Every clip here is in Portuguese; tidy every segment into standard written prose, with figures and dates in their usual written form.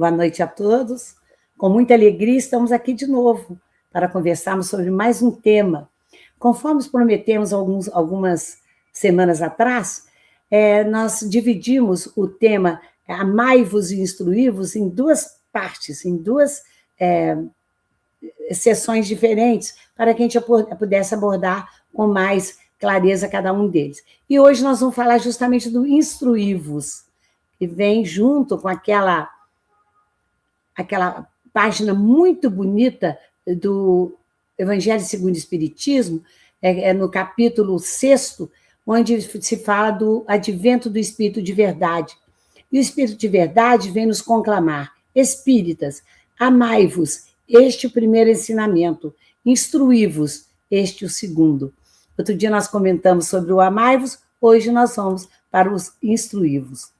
Boa noite a todos. Com muita alegria, estamos aqui de novo para conversarmos sobre mais um tema. Conforme prometemos algumas semanas atrás, nós dividimos o tema Amai-vos e Instruí-vos em duas partes, em duas sessões diferentes, para que a gente pudesse abordar com mais clareza cada um deles. E hoje nós vamos falar justamente do Instruí-vos, que vem junto com aquela página muito bonita do Evangelho segundo o Espiritismo, no capítulo 6º, onde se fala do advento do Espírito de Verdade. E o Espírito de Verdade vem nos conclamar: espíritas, amai-vos, este o primeiro ensinamento, instruí-vos, este o segundo. Outro dia nós comentamos sobre o amai-vos, hoje nós vamos para os instruí-vos.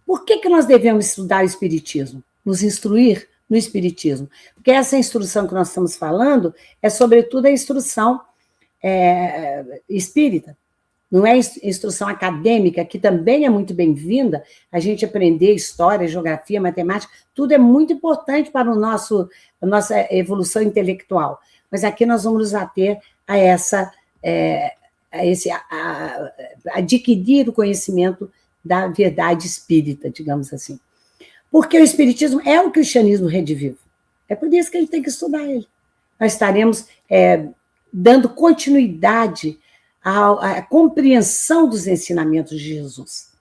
Por que nós devemos estudar o Espiritismo? Nos instruir no Espiritismo? Porque essa instrução que nós estamos falando é, sobretudo, a instrução espírita. Não é instrução acadêmica, que também é muito bem-vinda, a gente aprender história, geografia, matemática, tudo é muito importante para a nossa evolução intelectual. Mas aqui nós vamos nos ater a adquirir o conhecimento da verdade espírita, digamos assim. Porque o Espiritismo é o cristianismo redivivo. É por isso que a gente tem que estudar ele. Nós estaremos dando continuidade à compreensão dos ensinamentos de Jesus.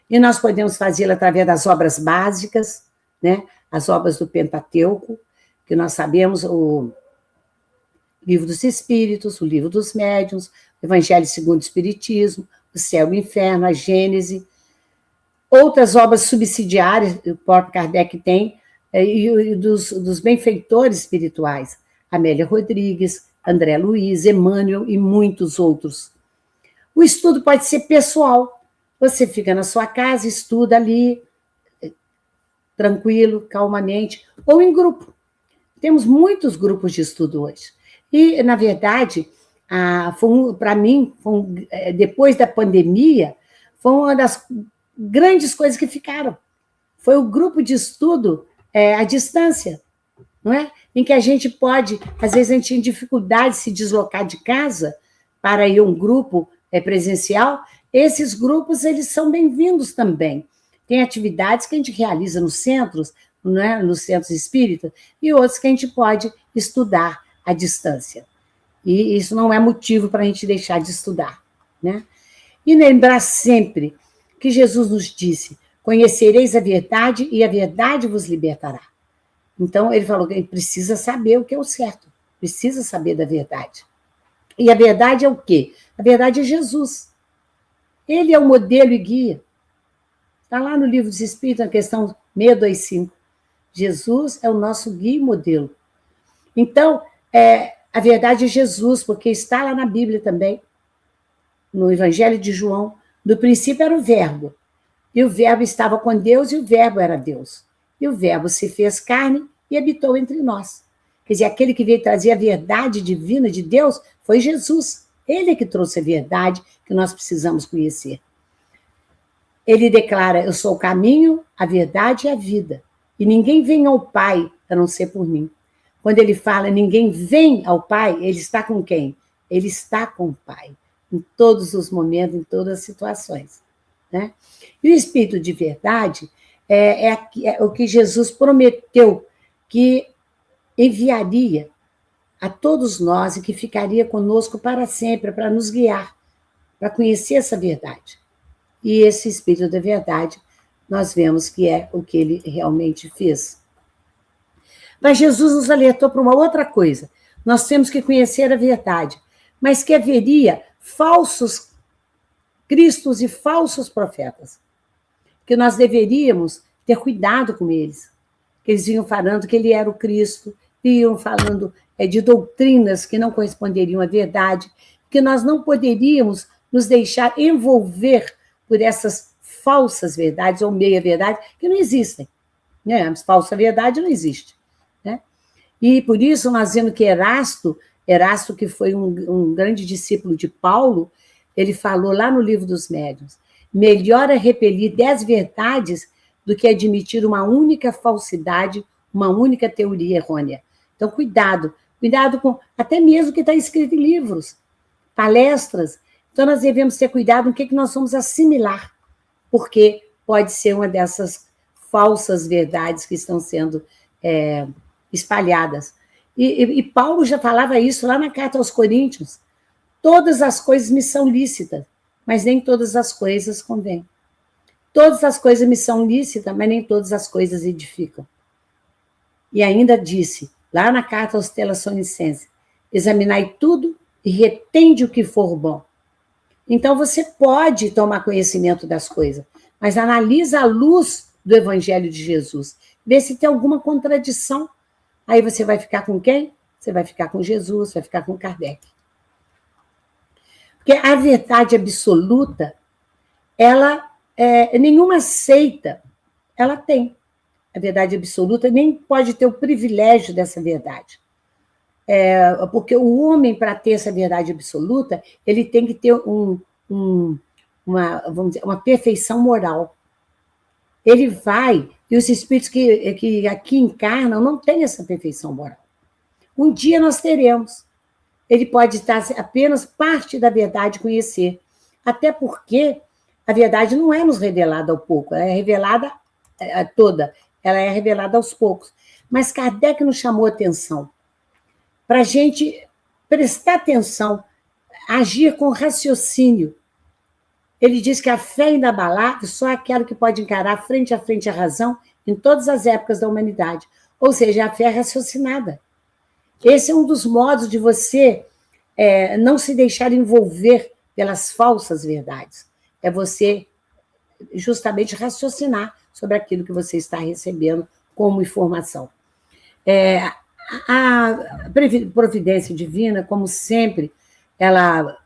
E nós podemos fazê-lo através das obras básicas, né? As obras do Pentateuco, que nós sabemos, o Livro dos Espíritos, o Livro dos Médiuns, o Evangelho segundo o Espiritismo, o Céu e o Inferno, a Gênese, outras obras subsidiárias que o próprio Kardec tem, e dos benfeitores espirituais, Amélia Rodrigues, André Luiz, Emmanuel e muitos outros. O estudo pode ser pessoal. Você fica na sua casa, estuda ali, tranquilo, calmamente, ou em grupo. Temos muitos grupos de estudo hoje. E, na verdade, para mim, depois da pandemia, foi uma das grandes coisas que ficaram. Foi o grupo de estudo à distância, não é? Em que a gente pode, às vezes a gente tem dificuldade de se deslocar de casa para ir a um grupo presencial. Esses grupos, eles são bem-vindos também. Tem atividades que a gente realiza nos centros, não é? Nos centros espíritas, e outros que a gente pode estudar à distância. E isso não é motivo para a gente deixar de estudar, né? E lembrar sempre que Jesus nos disse: conhecereis a verdade e a verdade vos libertará. Então, ele falou que ele precisa saber o que é o certo, precisa saber da verdade. E a verdade é o quê? A verdade é Jesus. Ele é o modelo e guia. Está lá no Livro dos Espíritos, na questão 625. Jesus é o nosso guia e modelo. Então, a verdade é Jesus, porque está lá na Bíblia também, no Evangelho de João. No princípio era o Verbo, e o Verbo estava com Deus, e o Verbo era Deus. E o Verbo se fez carne e habitou entre nós. Quer dizer, aquele que veio trazer a verdade divina de Deus foi Jesus. Ele é que trouxe a verdade que nós precisamos conhecer. Ele declara: eu sou o caminho, a verdade e a vida. E ninguém vem ao Pai a não ser por mim. Quando ele fala ninguém vem ao Pai, ele está com quem? Ele está com o Pai, em todos os momentos, em todas as situações, né? E o Espírito de Verdade é o que Jesus prometeu que enviaria a todos nós e que ficaria conosco para sempre, para nos guiar, para conhecer essa verdade. E esse Espírito da Verdade, nós vemos que é o que ele realmente fez. Mas Jesus nos alertou para uma outra coisa: nós temos que conhecer a verdade, mas que haveria falsos cristos e falsos profetas, que nós deveríamos ter cuidado com eles, que eles vinham falando que ele era o Cristo, iam falando de doutrinas que não corresponderiam à verdade, que nós não poderíamos nos deixar envolver por essas falsas verdades ou meia-verdade, que não existem, né? Falsa verdade não existe, né? E por isso nós vemos que Erasto, que foi um grande discípulo de Paulo, ele falou lá no Livro dos Médiuns: melhor é repelir 10 verdades do que admitir uma única falsidade, uma única teoria errônea. Então, cuidado com até mesmo o que está escrito em livros, palestras. Então, nós devemos ter cuidado no que nós vamos assimilar, porque pode ser uma dessas falsas verdades que estão sendo espalhadas. E Paulo já falava isso lá na carta aos Coríntios. Todas as coisas me são lícitas, mas nem todas as coisas convêm. Todas as coisas me são lícitas, mas nem todas as coisas edificam. E ainda disse, lá na carta aos Tessalonicenses, examinai tudo e retende o que for bom. Então, você pode tomar conhecimento das coisas, mas analisa a luz do Evangelho de Jesus. Vê se tem alguma contradição. Aí você vai ficar com quem? Você vai ficar com Jesus, vai ficar com Kardec. Porque a verdade absoluta, nenhuma seita, ela tem. A verdade absoluta nem pode ter o privilégio dessa verdade. Porque o homem, para ter essa verdade absoluta, ele tem que ter vamos dizer, uma perfeição moral. Ele vai, e os espíritos que aqui encarnam não têm essa perfeição moral. Um dia nós teremos. Ele pode estar apenas parte da verdade conhecer. Até porque a verdade não é nos revelada ao pouco, ela é revelada toda, ela é revelada aos poucos. Mas Kardec nos chamou a atenção para a gente prestar atenção, agir com raciocínio. Ele diz que a fé inabalável só é aquela que pode encarar frente a frente a razão em todas as épocas da humanidade. Ou seja, a fé raciocinada. Esse é um dos modos de você não se deixar envolver pelas falsas verdades. É você justamente raciocinar sobre aquilo que você está recebendo como informação. A providência divina, como sempre, ela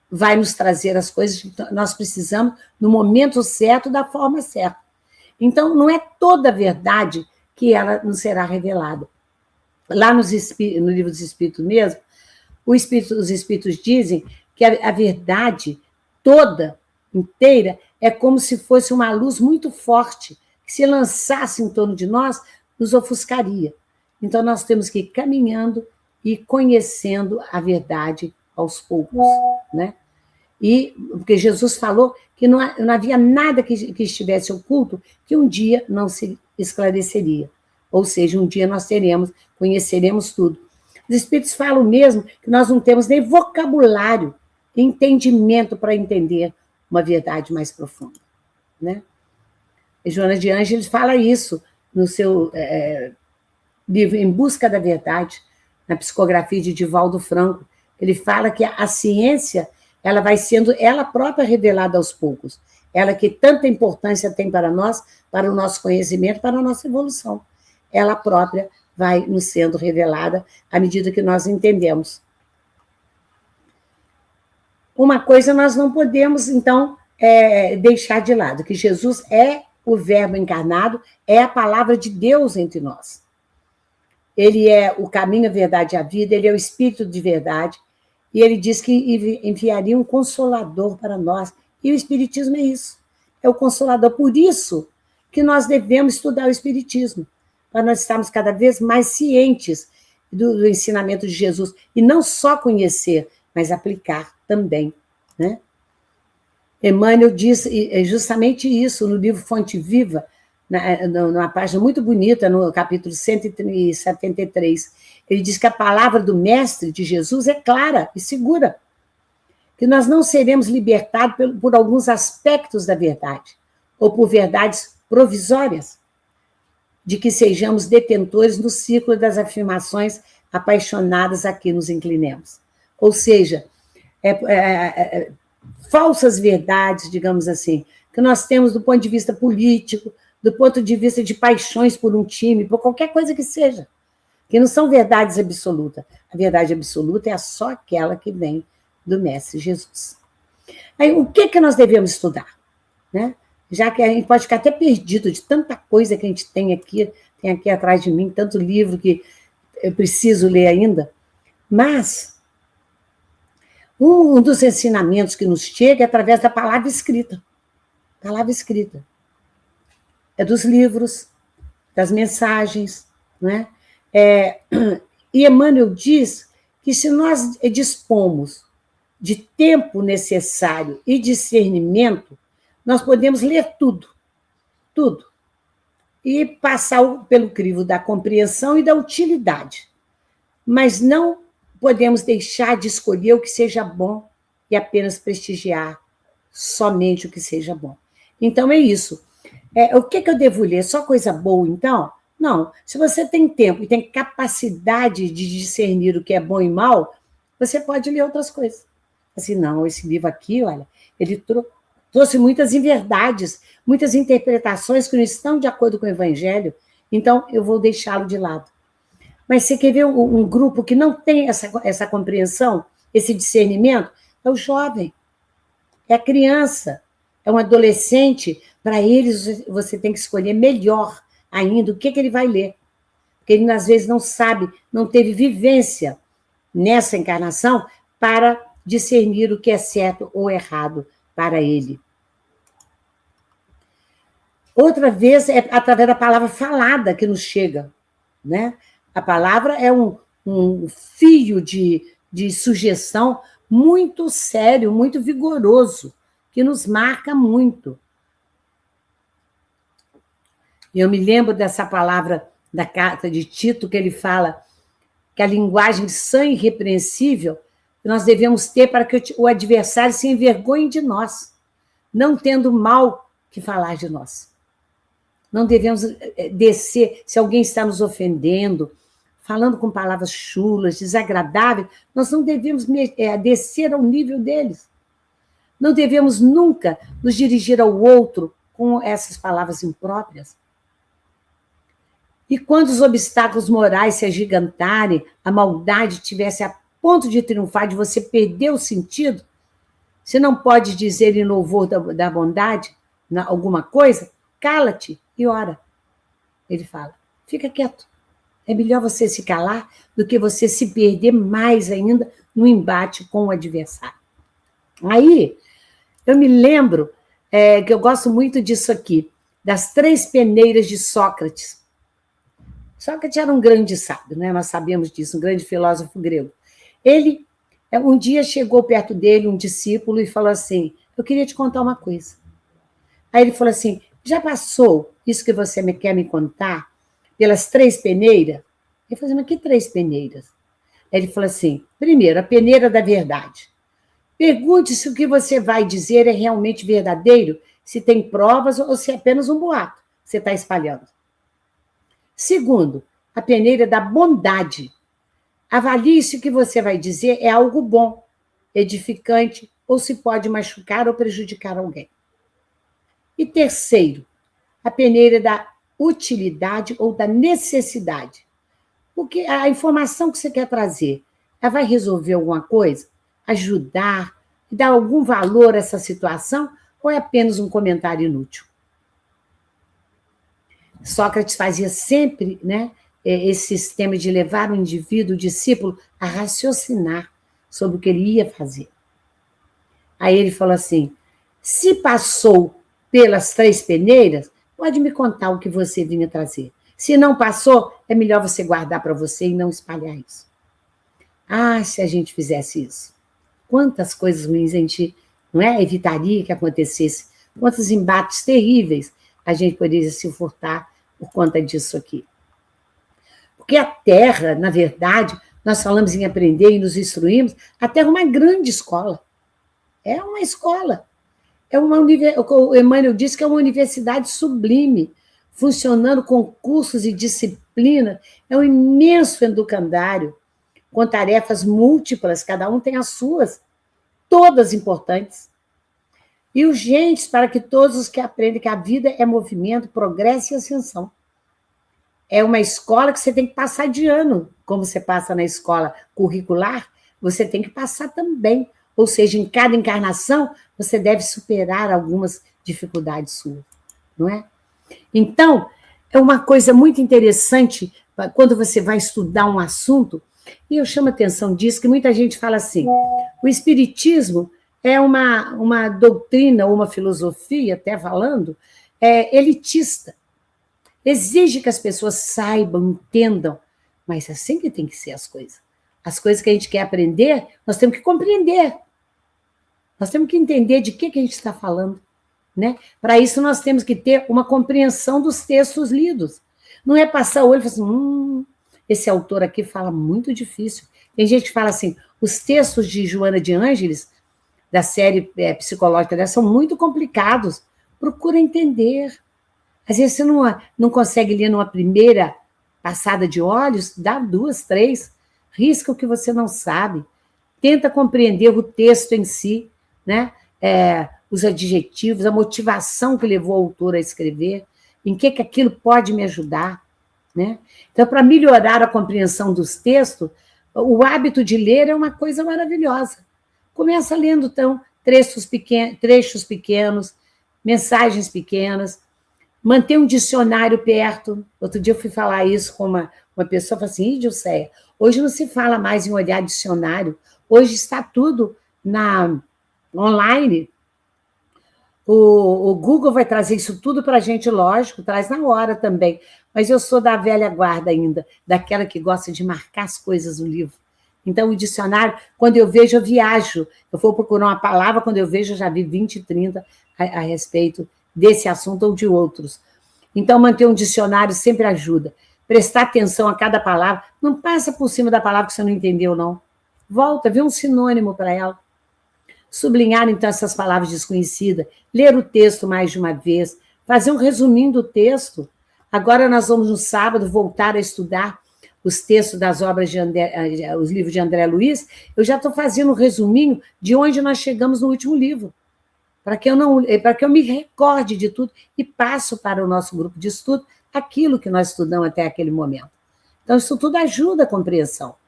vai nos trazer as coisas que nós precisamos no momento certo, da forma certa. Então, não é toda a verdade que ela nos será revelada. Lá no Livro dos Espíritos mesmo, os Espíritos dizem que a verdade toda, inteira, é como se fosse uma luz muito forte, que se lançasse em torno de nós, nos ofuscaria. Então, nós temos que ir caminhando e conhecendo a verdade aos poucos, né? Porque Jesus falou que não havia nada que estivesse oculto que um dia não se esclareceria. Ou seja, um dia nós conheceremos tudo. Os Espíritos falam mesmo que nós não temos nem vocabulário, entendimento para entender uma verdade mais profunda, né? E Joana de Ângeles fala isso no seu livro Em Busca da Verdade, na psicografia de Divaldo Franco. Ele fala que a ciência ela vai sendo ela própria revelada aos poucos. Ela que tanta importância tem para nós, para o nosso conhecimento, para a nossa evolução. Ela própria vai nos sendo revelada à medida que nós entendemos. Uma coisa nós não podemos, então, deixar de lado, que Jesus é o Verbo encarnado, é a palavra de Deus entre nós. Ele é o caminho, a verdade e a vida, ele é o Espírito de verdade, e ele diz que enviaria um Consolador para nós, e o Espiritismo é isso, é o Consolador. Por isso que nós devemos estudar o Espiritismo, para nós estarmos cada vez mais cientes do ensinamento de Jesus, e não só conhecer, mas aplicar também, né? Emmanuel diz justamente isso no livro Fonte Viva, numa página muito bonita, no capítulo 173. Ele diz que a palavra do Mestre de Jesus é clara e segura, que nós não seremos libertados por alguns aspectos da verdade, ou por verdades provisórias, de que sejamos detentores no círculo das afirmações apaixonadas a que nos inclinemos. Ou seja, falsas verdades, digamos assim, que nós temos do ponto de vista político, do ponto de vista de paixões por um time, por qualquer coisa que seja, que não são verdades absolutas. A verdade absoluta é só aquela que vem do Mestre Jesus. Aí, o que nós devemos estudar? Né? Já que a gente pode ficar até perdido de tanta coisa que a gente tem aqui atrás de mim, tanto livro que eu preciso ler ainda, mas um dos ensinamentos que nos chega é através da palavra escrita. Palavra escrita. é dos livros, das mensagens, não é? E Emmanuel diz que se nós dispomos de tempo necessário e discernimento, nós podemos ler tudo, tudo, e passar pelo crivo da compreensão e da utilidade. Mas não podemos deixar de escolher o que seja bom e apenas prestigiar somente o que seja bom. Então, é isso. O que eu devo ler? Só coisa boa, então? Não. Se você tem tempo e tem capacidade de discernir o que é bom e mal, você pode ler outras coisas. Assim, não, esse livro aqui, olha, ele trouxe muitas inverdades, muitas interpretações que não estão de acordo com o Evangelho, então eu vou deixá-lo de lado. Mas você quer ver um grupo que não tem essa compreensão, esse discernimento? É o jovem, é a criança, é um adolescente. Para eles, você tem que escolher melhor ainda o que ele vai ler. Porque ele, às vezes, não sabe, não teve vivência nessa encarnação para discernir o que é certo ou errado para ele. Outra vez é através da palavra falada que nos chega, né? A palavra é um fio de sugestão muito sério, muito vigoroso, que nos marca muito. Eu me lembro dessa palavra da carta de Tito, que ele fala que a linguagem sã e irrepreensível nós devemos ter para que o adversário se envergonhe de nós, não tendo mal que falar de nós. Não devemos descer, se alguém está nos ofendendo, falando com palavras chulas, desagradáveis, nós não devemos descer ao nível deles. Não devemos nunca nos dirigir ao outro com essas palavras impróprias. E quando os obstáculos morais se agigantarem, a maldade tivesse a ponto de triunfar, de você perder o sentido, você não pode dizer em louvor da bondade alguma coisa, cala-te e ora. Ele fala, fica quieto. É melhor você se calar do que você se perder mais ainda no embate com o adversário. Aí, eu me lembro que eu gosto muito disso aqui, das 3 peneiras de Sócrates. Sócrates era um grande sábio, né? Nós sabemos disso, um grande filósofo grego. Ele, um dia chegou perto dele um discípulo e falou assim, eu queria te contar uma coisa. Aí ele falou assim, já passou isso que você quer me contar pelas 3 peneiras? Ele falou assim, mas que 3 peneiras? Aí ele falou assim, primeiro, a peneira da verdade. Pergunte se o que você vai dizer é realmente verdadeiro, se tem provas ou se é apenas um boato que você está espalhando. Segundo, a peneira da bondade. Avalie se o que você vai dizer é algo bom, edificante, ou se pode machucar ou prejudicar alguém. E terceiro, a peneira da utilidade ou da necessidade. Porque a informação que você quer trazer, ela vai resolver alguma coisa? Ajudar? Dar algum valor a essa situação? Ou é apenas um comentário inútil? Sócrates fazia sempre, né, esse sistema de levar o indivíduo, o discípulo, a raciocinar sobre o que ele ia fazer. Aí ele falou assim, se passou pelas 3 peneiras, pode me contar o que você vinha trazer. Se não passou, é melhor você guardar para você e não espalhar isso. Ah, se a gente fizesse isso. Quantas coisas ruins a gente evitaria que acontecesse. Quantos embates terríveis a gente poderia se furtar por conta disso aqui. Porque a Terra, na verdade, nós falamos em aprender e nos instruímos, a Terra é uma grande escola. É uma escola. O Emmanuel disse que é uma universidade sublime, funcionando com cursos e disciplinas. É um imenso educandário, com tarefas múltiplas, cada um tem as suas, todas importantes. E urgentes para que todos os que aprendem que a vida é movimento, progresso e ascensão. É uma escola que você tem que passar de ano, como você passa na escola curricular, você tem que passar também. Ou seja, em cada encarnação, você deve superar algumas dificuldades suas, não é? Então, é uma coisa muito interessante quando você vai estudar um assunto, e eu chamo a atenção disso, que muita gente fala assim, o espiritismo é uma doutrina, ou uma filosofia, até falando, elitista. exige que as pessoas saibam, entendam, mas é assim que tem que ser as coisas. As coisas que a gente quer aprender, nós temos que compreender. Nós temos que entender de que a gente está falando. Né? Para isso, nós temos que ter uma compreensão dos textos lidos. Não é passar o olho e falar assim, esse autor aqui fala muito difícil. Tem gente que fala assim, os textos de Joana de Ângeles, da série psicológica dela, são muito complicados. Procura entender. Às vezes você não consegue ler numa primeira passada de olhos, dá 2, 3, risca o que você não sabe. Tenta compreender o texto em si, né? Os adjetivos, a motivação que levou o autor a escrever, em que aquilo pode me ajudar. Né? Então, para melhorar a compreensão dos textos, o hábito de ler é uma coisa maravilhosa. Começa lendo, então, trechos pequenos, mensagens pequenas, manter um dicionário perto. Outro dia eu fui falar isso com uma pessoa, falou assim, Dilceia, hoje não se fala mais em olhar dicionário, hoje está tudo online. O Google vai trazer isso tudo para a gente, lógico, traz na hora também. Mas eu sou da velha guarda ainda, daquela que gosta de marcar as coisas no livro. Então, o dicionário, quando eu vejo, eu viajo. Eu vou procurar uma palavra, quando eu vejo, eu já vi 20, 30 a respeito desse assunto ou de outros. Então, manter um dicionário sempre ajuda. Prestar atenção a cada palavra. Não passa por cima da palavra que você não entendeu, não. Volta, vê um sinônimo para ela. Sublinhar, então, essas palavras desconhecidas, ler o texto mais de uma vez, fazer um resuminho do texto. Agora nós vamos, no sábado, voltar a estudar os textos das obras os livros de André Luiz. Eu já estou fazendo um resuminho de onde nós chegamos no último livro, para que eu me recorde de tudo e passo para o nosso grupo de estudo aquilo que nós estudamos até aquele momento. Então, isso tudo ajuda a compreensão.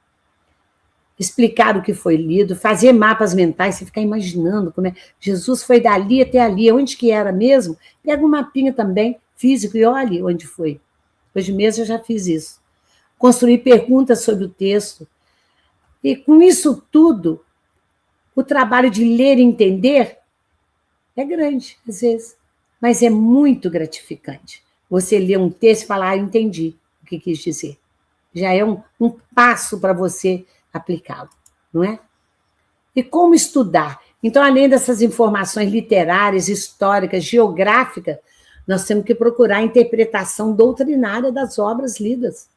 Explicar o que foi lido, fazer mapas mentais, você ficar imaginando como é. Jesus foi dali até ali, onde que era mesmo? Pega um mapinha também, físico, e olhe onde foi. Hoje mesmo eu já fiz isso. Construir perguntas sobre o texto. E com isso tudo, o trabalho de ler e entender é grande, às vezes, mas é muito gratificante. Você lê um texto e falar, entendi o que quis dizer. Já é um passo para você aplicá-lo, não é? E como estudar? Então, além dessas informações literárias, históricas, geográficas, nós temos que procurar a interpretação doutrinária das obras lidas.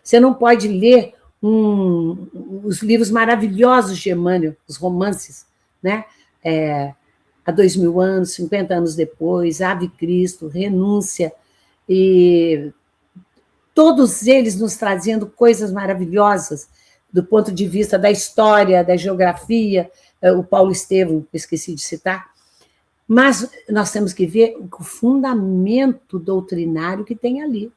Você não pode ler os livros maravilhosos de Emmanuel, os romances, né? Há 2000 anos, 50 anos depois, Ave Cristo, Renúncia, e todos eles nos trazendo coisas maravilhosas, do ponto de vista da história, da geografia, o Paulo Estevam, esqueci de citar, mas nós temos que ver o fundamento doutrinário que tem ali.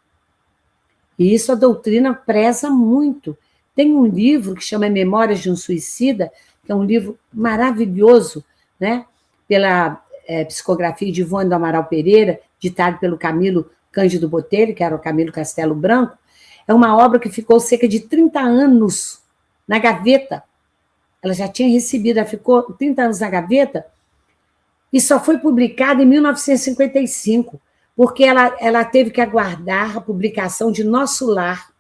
E isso a doutrina preza muito. Tem um livro que chama Memórias de um Suicida, que é um livro maravilhoso, né? Pela psicografia de Ivone do Amaral Pereira, ditado pelo Camilo Cândido Botelho, que era o Camilo Castelo Branco. É uma obra que ficou cerca de 30 anos na gaveta. Ela já tinha recebido, ela ficou 30 anos na gaveta e só foi publicada em 1955, porque ela teve que aguardar a publicação de Nosso Lar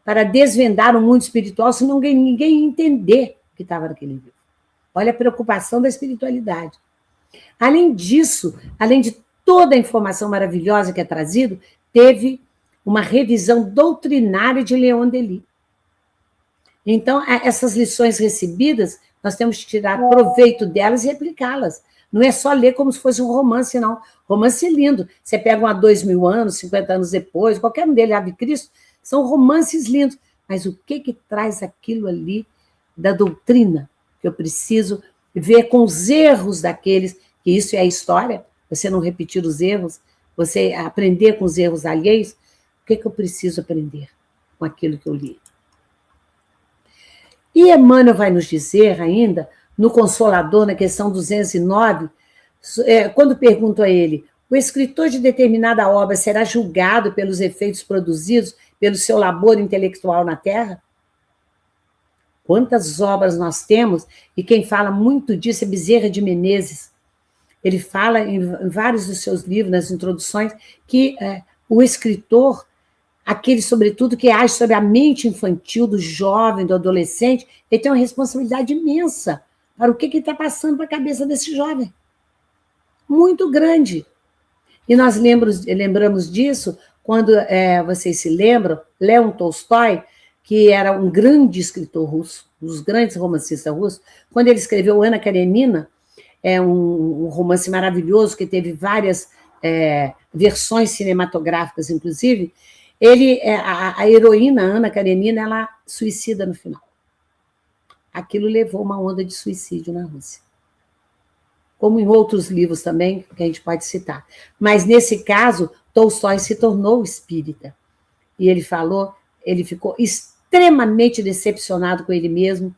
para desvendar o mundo espiritual, senão ninguém ia entender o que estava naquele livro. Olha a preocupação da espiritualidade. Além disso, além de toda a informação maravilhosa que é trazida, teve uma revisão doutrinária de Leon Denis. Então, essas lições recebidas, nós temos que tirar proveito delas e aplicá-las. Não é só ler como se fosse um romance, não. Romance lindo. Você pega um há 2000 anos, 50 anos depois, qualquer um deles, Ave Cristo, são romances lindos. Mas o que traz aquilo ali da doutrina que eu preciso ver com os erros daqueles, que isso é a história, você não repetir os erros, você aprender com os erros alheios, o que eu preciso aprender com aquilo que eu li? E Emmanuel vai nos dizer ainda, no Consolador, na questão 209, quando pergunto a ele, o escritor de determinada obra será julgado pelos efeitos produzidos pelo seu labor intelectual na Terra? Quantas obras nós temos, e quem fala muito disso é Bezerra de Menezes. Ele fala em vários dos seus livros, nas introduções, que O escritor, aquele, sobretudo, que age sobre a mente infantil do jovem, do adolescente, ele tem uma responsabilidade imensa para o que está passando para a cabeça desse jovem. Muito grande. E nós lembramos disso quando vocês se lembram, Leon Tolstói, que era um grande escritor russo, um dos grandes romancistas russos, quando ele escreveu Ana Karenina, um romance maravilhoso que teve várias versões cinematográficas, inclusive, a heroína Ana Karenina, ela suicida no final. Aquilo levou uma onda de suicídio na Rússia. Como em outros livros também, que a gente pode citar. Mas, nesse caso, Tolstói se tornou espírita. E ele ficou extremamente decepcionado com ele mesmo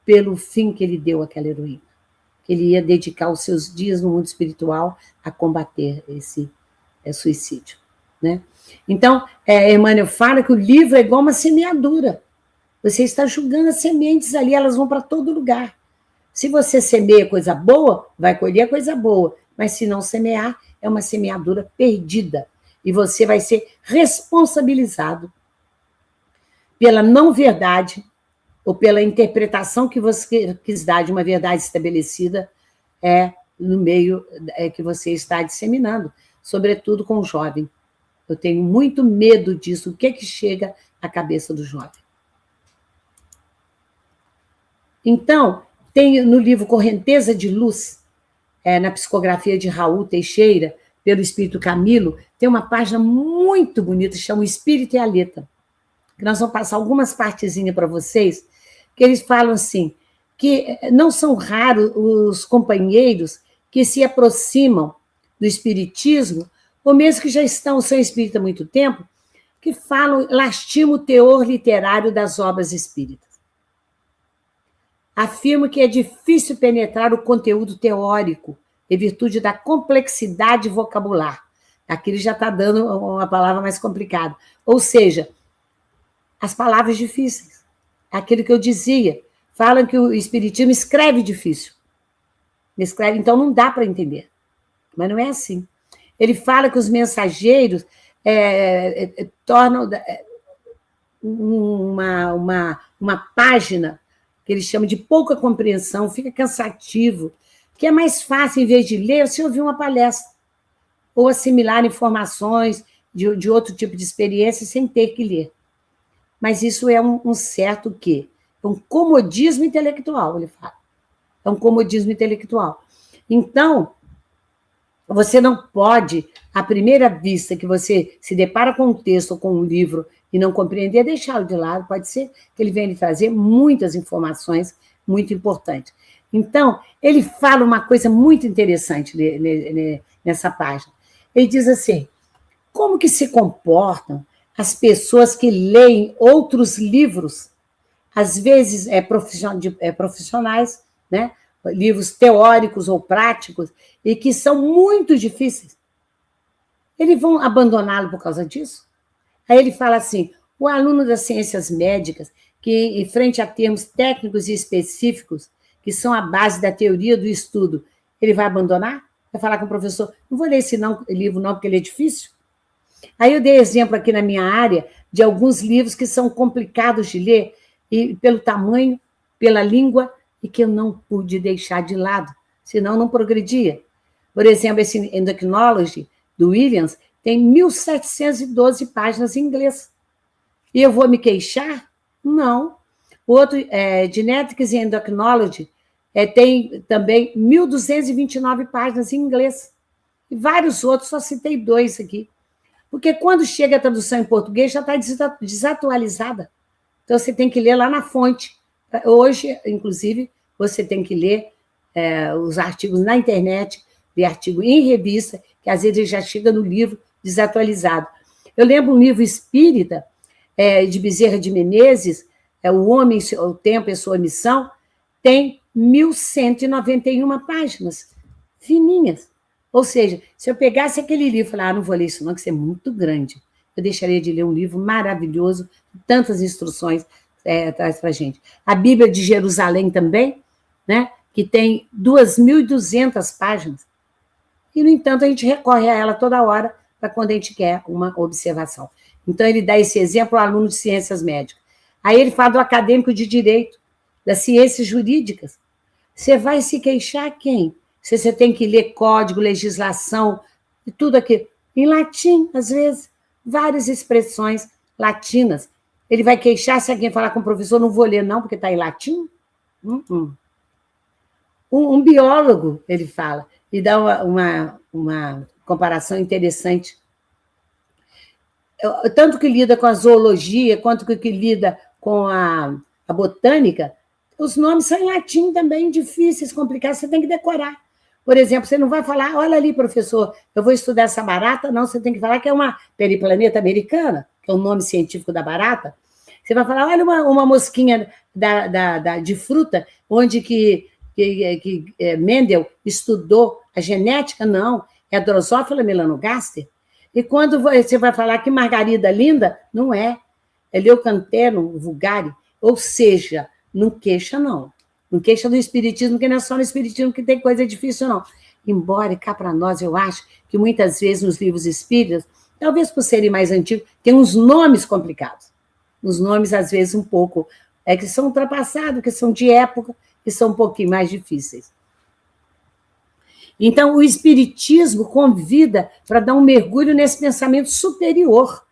pelo fim que ele deu àquela heroína. Que ele ia dedicar os seus dias no mundo espiritual a combater esse suicídio. Né? Então, Emmanuel fala que o livro é igual uma semeadura. Você está jogando as sementes ali, elas vão para todo lugar. Se você semeia coisa boa, vai colher coisa boa. Mas se não semear, é uma semeadura perdida. E você vai ser responsabilizado pela não-verdade ou pela interpretação que você quis dar de uma verdade estabelecida no meio que você está disseminando, sobretudo com o jovem. Eu tenho muito medo disso. O que chega à cabeça do jovem? Então, tem no livro Correnteza de Luz, na psicografia de Raul Teixeira, pelo Espírito Camilo, tem uma página muito bonita, chama O Espírito e a Letra, que nós vamos passar algumas partezinhas para vocês, que eles falam assim, que não são raros os companheiros que se aproximam do espiritismo, ou mesmo que já são espíritas há muito tempo, que lastimam o teor literário das obras espíritas. Afirmo que é difícil penetrar o conteúdo teórico, em virtude da complexidade vocabular. Aqui ele já está dando uma palavra mais complicada. Ou seja, as palavras difíceis. Aquilo que eu dizia. Falam que o espiritismo escreve difícil. Escreve, então não dá para entender. Mas não é assim. Ele fala que os mensageiros tornam uma página que ele chama de pouca compreensão, fica cansativo, que é mais fácil, em vez de ler, você ouvir uma palestra, ou assimilar informações de outro tipo de experiência sem ter que ler. Mas isso é um certo quê? É um comodismo intelectual, ele fala. É um comodismo intelectual. Então, você não pode, à primeira vista que você se depara com um texto ou com um livro e não compreender, deixá-lo de lado. Pode ser que ele venha lhe trazer muitas informações muito importantes. Então, ele fala uma coisa muito interessante nessa página. Ele diz assim, como que se comportam as pessoas que leem outros livros, às vezes profissionais, né? Livros teóricos ou práticos, e que são muito difíceis. Eles vão abandoná-lo por causa disso? Aí ele fala assim, o aluno das ciências médicas, que em frente a termos técnicos e específicos, que são a base da teoria do estudo, ele vai abandonar? Vai falar com o professor, não vou ler esse livro não, porque ele é difícil? Aí eu dei exemplo aqui na minha área de alguns livros que são complicados de ler, e pelo tamanho, pela língua, e que eu não pude deixar de lado, senão não progredia. Por exemplo, esse Endocrinology, do Williams, tem 1.712 páginas em inglês. E eu vou me queixar? Não. O outro, Genetics and Endocrinology, tem também 1.229 páginas em inglês. E vários outros, só citei 2 aqui. Porque quando chega a tradução em português, já está desatualizada. Então, você tem que ler lá na fonte. Hoje, inclusive, você tem que ler os artigos na internet, ler artigo em revista, que às vezes já chega no livro desatualizado. Eu lembro um livro espírita, de Bezerra de Menezes, O Homem, o Tempo e a Sua Missão, tem 1.191 páginas, fininhas. Ou seja, se eu pegasse aquele livro e falar, não vou ler isso não, que isso é muito grande, eu deixaria de ler um livro maravilhoso, tantas instruções traz para a gente. A Bíblia de Jerusalém também, né, que tem 2.200 páginas, e, no entanto, a gente recorre a ela toda hora para quando a gente quer uma observação. Então, ele dá esse exemplo ao aluno de ciências médicas. Aí ele fala do acadêmico de direito, das ciências jurídicas. Você vai se queixar quem? Se você tem que ler código, legislação e tudo aquilo. Em latim, às vezes, várias expressões latinas. Ele vai queixar se alguém falar com o professor, não vou ler não, porque está em latim? Um biólogo, ele fala, e dá uma comparação interessante. Tanto que lida com a zoologia, quanto que lida com a botânica, os nomes são em latim também, difíceis, complicados, você tem que decorar. Por exemplo, você não vai falar, olha ali, professor, eu vou estudar essa barata, não, você tem que falar que é uma periplaneta americana, que é o nome científico da barata. Você vai falar, olha uma mosquinha de fruta, onde que Mendel estudou a genética, não, é a Drosophila melanogaster. E quando você vai falar que margarida linda, não é Leucanthemum vulgare, ou seja, não queixa, não. Não queixa do espiritismo, porque não é só no espiritismo que tem coisa difícil, não. Embora, cá para nós, eu acho que muitas vezes nos livros espíritas, talvez por serem mais antigos, tem uns nomes complicados. Os nomes, às vezes, um pouco, que são ultrapassados, que são de época, que são um pouquinho mais difíceis. Então, o espiritismo convida para dar um mergulho nesse pensamento superior,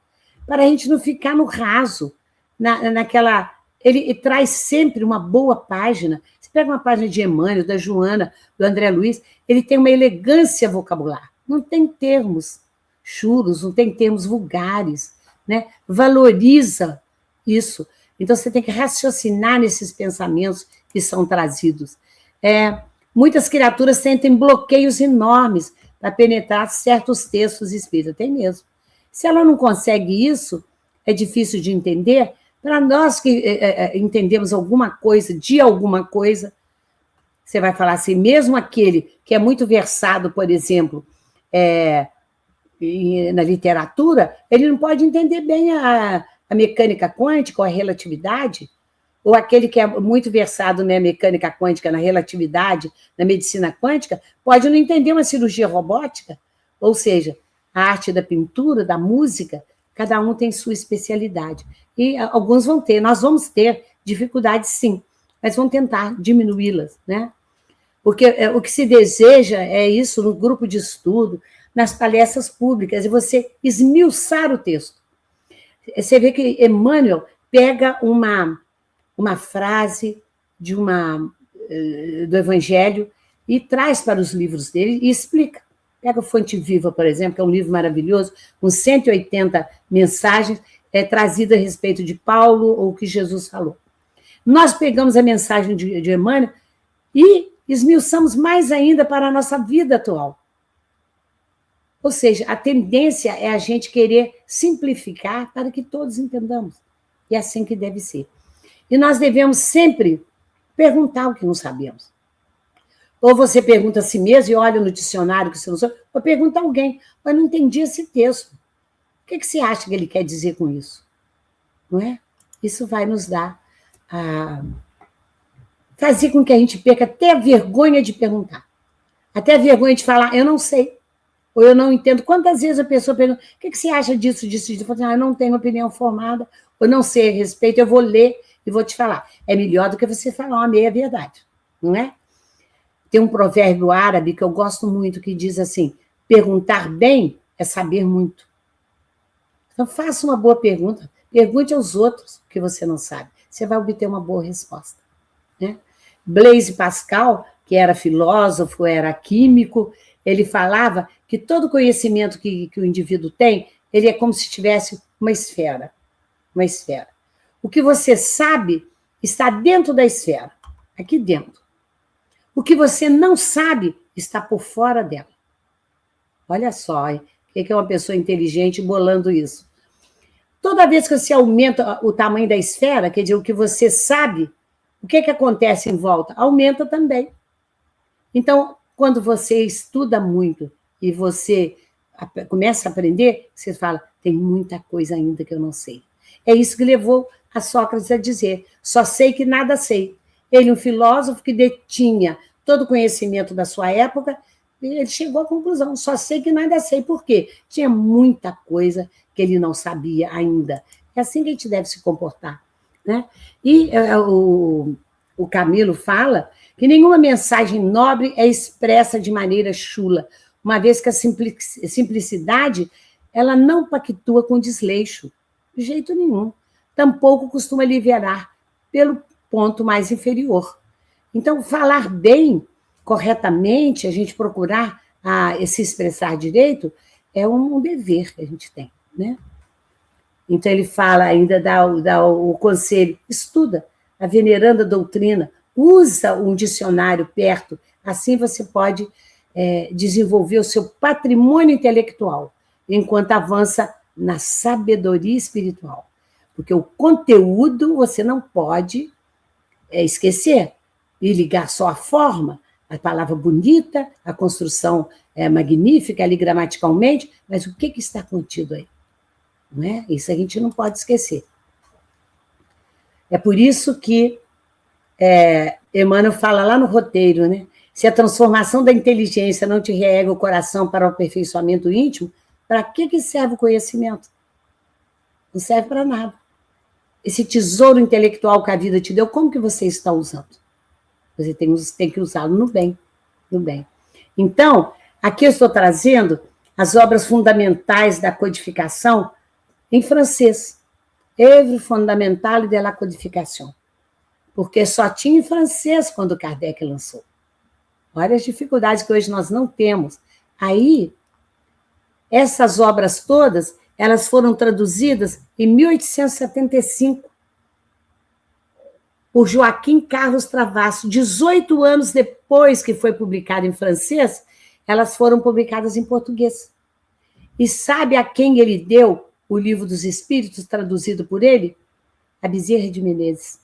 para a gente não ficar no raso, naquela... Ele traz sempre uma boa página. Você pega uma página de Emmanuel, da Joana, do André Luiz, ele tem uma elegância vocabular. Não tem termos chulos, não tem termos vulgares, né? Valoriza isso. Então, você tem que raciocinar nesses pensamentos que são trazidos. Muitas criaturas sentem bloqueios enormes para penetrar certos textos espíritas. Tem mesmo. Se ela não consegue isso, é difícil de entender. Para nós que entendemos alguma coisa, de alguma coisa, você vai falar assim, mesmo aquele que é muito versado, por exemplo, na literatura, ele não pode entender bem a mecânica quântica ou a relatividade, ou aquele que é muito versado na mecânica quântica, na relatividade, na medicina quântica, pode não entender uma cirurgia robótica, ou seja, a arte da pintura, da música, cada um tem sua especialidade. E alguns vão ter, nós vamos ter dificuldades, sim, mas vamos tentar diminuí-las, né? Porque o que se deseja é isso no grupo de estudo, nas palestras públicas, e você esmiuçar o texto. Você vê que Emmanuel pega uma frase do Evangelho e traz para os livros dele e explica. Pega o Fonte Viva, por exemplo, que é um livro maravilhoso, com 180 mensagens trazidas a respeito de Paulo ou o que Jesus falou. Nós pegamos a mensagem de Emmanuel e esmiuçamos mais ainda para a nossa vida atual. Ou seja, a tendência é a gente querer simplificar para que todos entendamos. E é assim que deve ser. E nós devemos sempre perguntar o que não sabemos. Ou você pergunta a si mesmo e olha no dicionário que você não sabe, ou pergunta a alguém, mas não entendi esse texto. O que você acha que ele quer dizer com isso? Não é? Isso vai nos dar fazer com que a gente perca até a vergonha de perguntar. Até a vergonha de falar, eu não sei, ou eu não entendo. Quantas vezes a pessoa pergunta, o que você acha disso, disso, disso? Eu falo assim, eu não tenho opinião formada, ou não sei a respeito, eu vou ler e vou te falar. É melhor do que você falar uma meia-verdade, não é? Tem um provérbio árabe que eu gosto muito, que diz assim, perguntar bem é saber muito. Então, faça uma boa pergunta, pergunte aos outros o que você não sabe, você vai obter uma boa resposta, né? Blaise Pascal, que era filósofo, era químico, ele falava que todo conhecimento que o indivíduo tem, ele é como se tivesse uma esfera. Uma esfera. O que você sabe está dentro da esfera, aqui dentro. O que você não sabe está por fora dela. Olha só, hein? O que é uma pessoa inteligente bolando isso? Toda vez que você aumenta o tamanho da esfera, quer dizer, o que você sabe, o que acontece em volta? Aumenta também. Então, quando você estuda muito e você começa a aprender, você fala, tem muita coisa ainda que eu não sei. É isso que levou a Sócrates a dizer, só sei que nada sei. Ele, um filósofo que detinha todo o conhecimento da sua época, Ele chegou à conclusão, só sei que nada sei. Por quê? Tinha muita coisa que ele não sabia ainda. É assim que a gente deve se comportar. Né? E o Camilo fala que nenhuma mensagem nobre é expressa de maneira chula, uma vez que a simplicidade ela não pactua com desleixo, de jeito nenhum. Tampouco costuma liverar pelo ponto mais inferior. Então, falar bem, corretamente, a gente procurar se expressar direito, é um dever que a gente tem. Né? Então, ele fala ainda, dá o conselho, estuda a veneranda doutrina, usa um dicionário perto, assim você pode desenvolver o seu patrimônio intelectual, enquanto avança na sabedoria espiritual. Porque o conteúdo você não pode esquecer e ligar só a forma, a palavra bonita, a construção magnífica ali gramaticalmente, mas o que está contido aí? Não é? Isso a gente não pode esquecer. É por isso que Emmanuel fala lá no roteiro, né? Se a transformação da inteligência não te reega o coração para o aperfeiçoamento íntimo, para que serve o conhecimento? Não serve para nada. Esse tesouro intelectual que a vida te deu, como que você está usando? Você tem que usá-lo no bem, no bem. Então, aqui eu estou trazendo as obras fundamentais da codificação em francês. Œuvre fondamentale de la codification. Porque só tinha em francês quando Kardec lançou. Olha as dificuldades que hoje nós não temos. Aí, essas obras todas, elas foram traduzidas em 1875 por Joaquim Carlos Travasso. 18 anos depois que foi publicado em francês, elas foram publicadas em português. E sabe a quem ele deu o Livro dos Espíritos, traduzido por ele? A Bezerra de Menezes.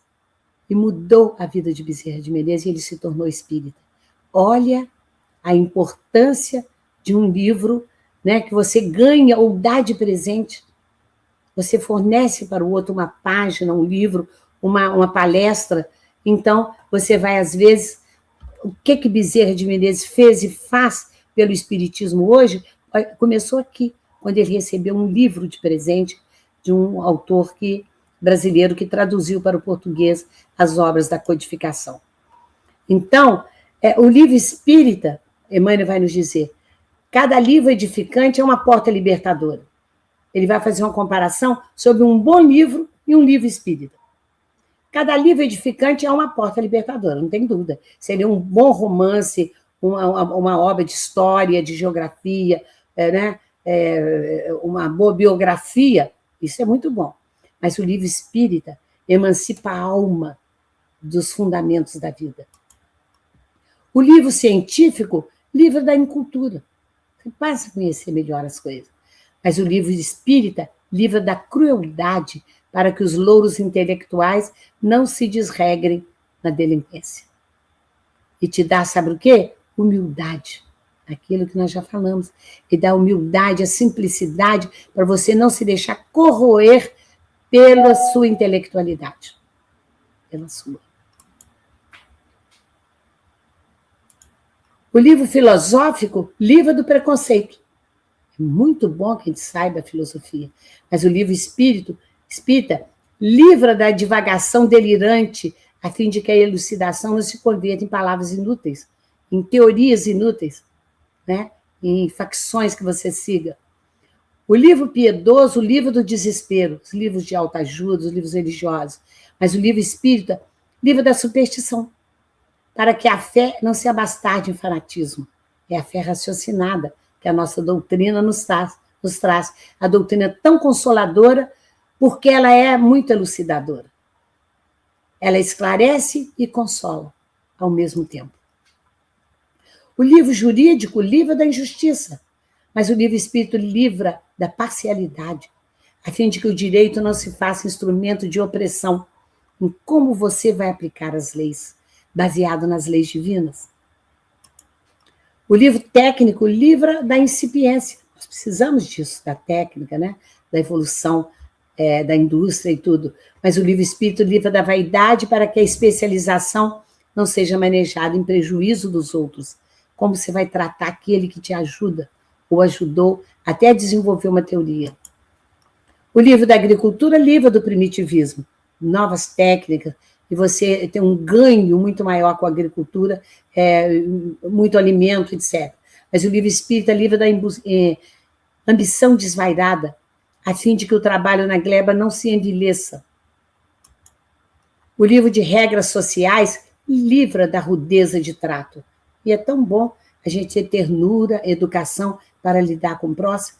E mudou a vida de Bezerra de Menezes e ele se tornou espírita. Olha a importância de um livro, né, que você ganha ou dá de presente. Você fornece para o outro uma página, um livro, uma palestra. Então, você vai, às vezes, o que Bezerra de Menezes fez e faz pelo Espiritismo hoje, começou aqui, quando ele recebeu um livro de presente de um autor brasileiro que traduziu para o português as obras da codificação. Então, o livro espírita, Emmanuel vai nos dizer, cada livro edificante é uma porta libertadora. Ele vai fazer uma comparação sobre um bom livro e um livro espírita. Cada livro edificante é uma porta libertadora, não tem dúvida. Seria um bom romance, uma obra de história, de geografia, né? Uma boa biografia, isso é muito bom. Mas o livro espírita emancipa a alma dos fundamentos da vida. O livro científico livra da incultura. Você passa a conhecer melhor as coisas. Mas o livro espírita livra da crueldade para que os louros intelectuais não se desregrem na delinquência. E te dá, sabe o quê? Humildade. Aquilo que nós já falamos. E dá humildade, a simplicidade, para você não se deixar corroer pela sua intelectualidade. Pela sua. O livro filosófico livra do preconceito. É muito bom que a gente saiba a filosofia. Mas o livro espírita livra da divagação delirante, a fim de que a elucidação não se converta em palavras inúteis, em teorias inúteis, né? Em facções que você siga. O livro piedoso, o livro do desespero, os livros de autoajuda, os livros religiosos. Mas o livro espírita livra da superstição, para que a fé não se abastarde em fanatismo. É a fé raciocinada que a nossa doutrina nos traz. A doutrina é tão consoladora porque ela é muito elucidadora. Ela esclarece e consola ao mesmo tempo. O livro jurídico livra da injustiça, mas o livro espírita livra da parcialidade, a fim de que o direito não se faça instrumento de opressão em como você vai aplicar as leis, baseado nas leis divinas. O livro técnico livra da incipiência. Nós precisamos disso, da técnica, né? Da evolução da indústria e tudo. Mas o livro espírita livra da vaidade para que a especialização não seja manejada em prejuízo dos outros, como você vai tratar aquele que te ajuda ou ajudou até a desenvolver uma teoria. O livro da agricultura livra do primitivismo, novas técnicas, e você tem um ganho muito maior com a agricultura, muito alimento, etc. Mas o livro espírita livra da ambição desvairada, a fim de que o trabalho na gleba não se envileça. O livro de regras sociais livra da rudeza de trato. E é tão bom a gente ter ternura, educação para lidar com o próximo,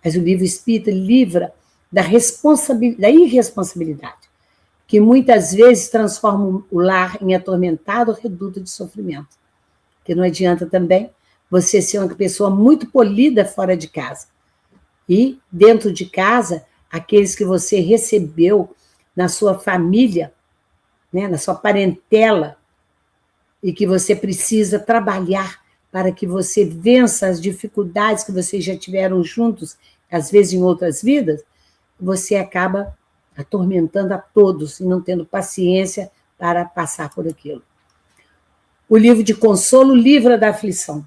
mas o livro espírita livra da irresponsabilidade, que muitas vezes transforma o lar em atormentado reduto de sofrimento. Que não adianta também você ser uma pessoa muito polida fora de casa. E, dentro de casa, aqueles que você recebeu na sua família, né, na sua parentela, e que você precisa trabalhar para que você vença as dificuldades que vocês já tiveram juntos, às vezes em outras vidas, você acaba atormentando a todos e não tendo paciência para passar por aquilo. O livro de consolo livra da aflição,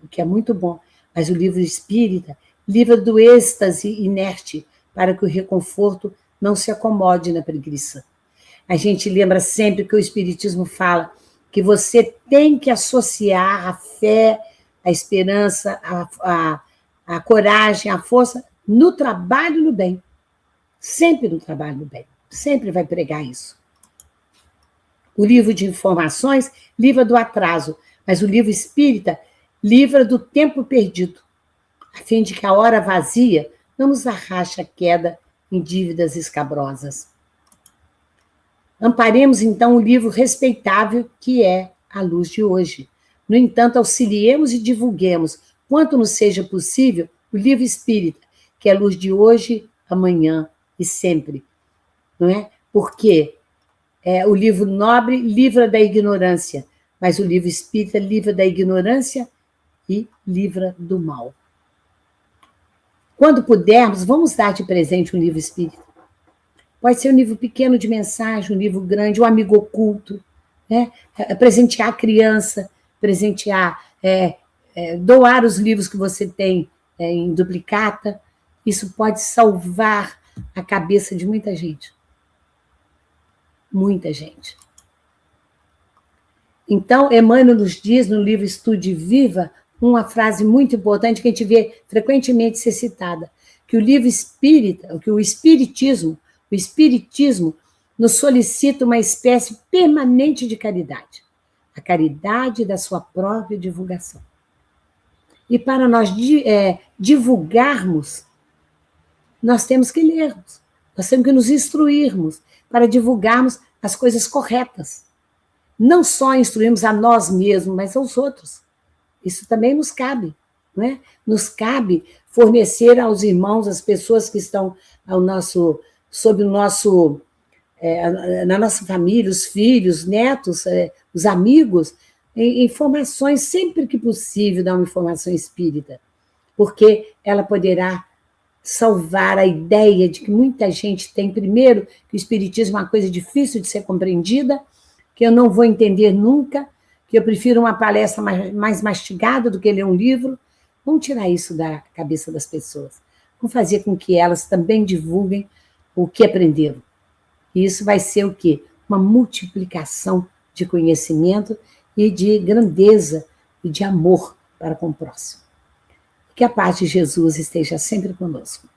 o que é muito bom, mas o livro espírita livra do êxtase inerte para que o reconforto não se acomode na preguiça. A gente lembra sempre que o Espiritismo fala que você tem que associar a fé, a esperança, a coragem, a força no trabalho no bem. Sempre no trabalho no bem. Sempre vai pregar isso. O livro de informações livra do atraso, mas o livro espírita livra do tempo perdido, a fim de que a hora vazia não nos arraste a queda em dívidas escabrosas. Amparemos, então, o livro respeitável que é a luz de hoje. No entanto, auxiliemos e divulguemos, quanto nos seja possível, o livro espírita, que é a luz de hoje, amanhã e sempre. Não é? Porque o livro nobre livra da ignorância, mas o livro espírita livra da ignorância e livra do mal. Quando pudermos, vamos dar de presente um livro espírita. Pode ser um livro pequeno de mensagem, um livro grande, um amigo oculto, né? Presentear a criança, doar os livros que você tem em duplicata. Isso pode salvar a cabeça de muita gente. Muita gente. Então, Emmanuel nos diz, no livro Estude e Viva, uma frase muito importante que a gente vê frequentemente ser citada, que o livro espírita, que o espiritismo nos solicita uma espécie permanente de caridade, a caridade da sua própria divulgação. E para nós divulgarmos, nós temos que lermos, nós temos que nos instruirmos para divulgarmos as coisas corretas. Não só instruirmos a nós mesmos, mas aos outros. Isso também nos cabe, não é? Nos cabe fornecer aos irmãos, às pessoas que estão na nossa família, os filhos, netos, os amigos, informações, sempre que possível, dar uma informação espírita, porque ela poderá salvar a ideia de que muita gente tem, primeiro, que o espiritismo é uma coisa difícil de ser compreendida, que eu não vou entender nunca, que eu prefiro uma palestra mais mastigada do que ler um livro. Vamos tirar isso da cabeça das pessoas. Vamos fazer com que elas também divulguem o que aprenderam. E isso vai ser o quê? Uma multiplicação de conhecimento e de grandeza e de amor para com o próximo. Que a paz de Jesus esteja sempre conosco.